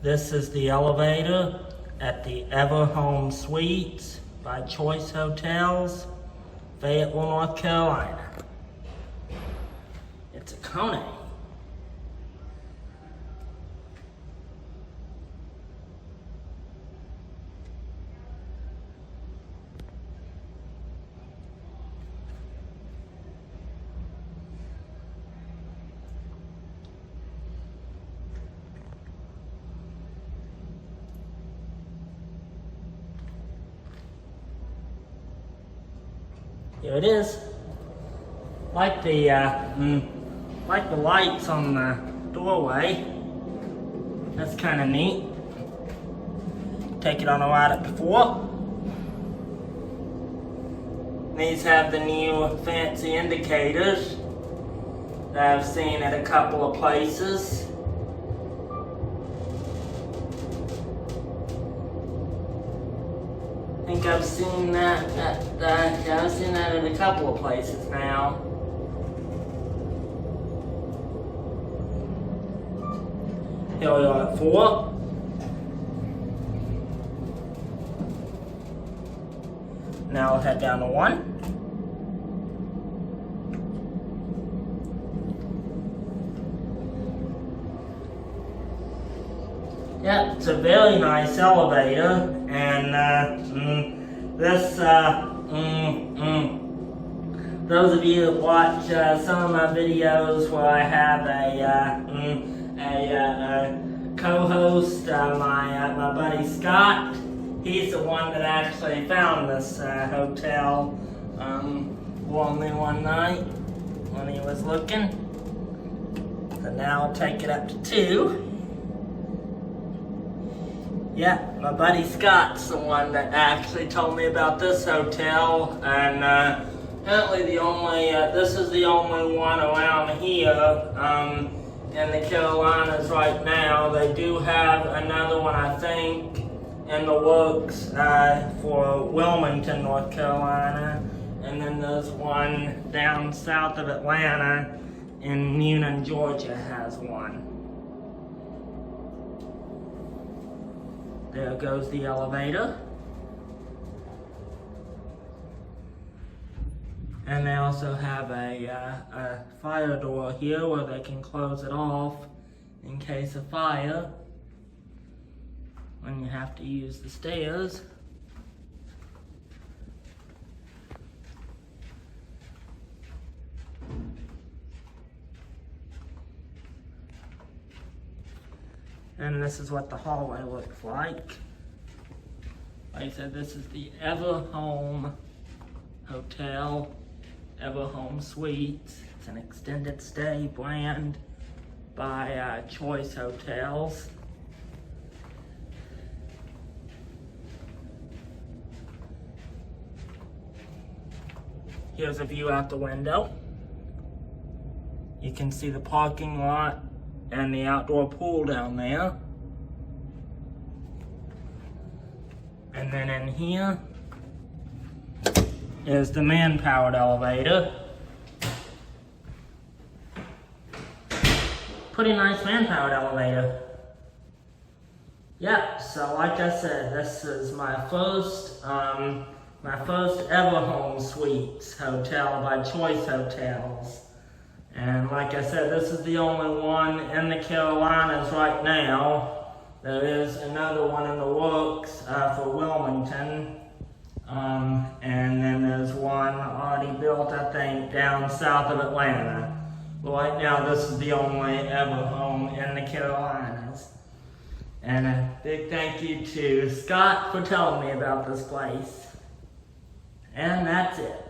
This is the elevator at the Everhome Suites by Choice Hotels, Fayetteville, North Carolina. It's a Kone. Here it is. Like the lights on the doorway. That's kind of neat. Take it on a ride it before. These have the new fancy indicators that I've seen at a couple of places. I think I've seen that I've seen that in a couple of places now. Here we are at 4. Now we'll head down to 1. Yeah, it's a very nice elevator, and those of you that watch some of my videos where I have a co-host, my buddy Scott, he's the one that actually found this hotel for me one night when he was looking. So now I'll take it up to 2. Yeah, my buddy Scott's the one that actually told me about this hotel, and apparently this is the only one around here in the Carolinas right now. They do have another one, I think, in the works for Wilmington, North Carolina, and then there's one down south of Atlanta in Newnan, Georgia has one. There goes the elevator. And they also have a fire door here where they can close it off in case of fire when you have to use the stairs. And this is what the hallway looks like. Like I said, this is the Everhome Hotel, Everhome Suites. It's an extended stay brand by Choice Hotels. Here's a view out the window. You can see the parking lot and the outdoor pool down there. And then in here is the man-powered elevator. Pretty nice man-powered elevator. Yeah, so like I said, this is my first Everhome Suites hotel by Choice Hotels. And like I said, this is the only one in the Carolinas right now. There is another one in the works for Wilmington. And then there's one already built, I think, down south of Atlanta. But right now, this is the only Everhome in the Carolinas. And a big thank you to Scott for telling me about this place. And that's it.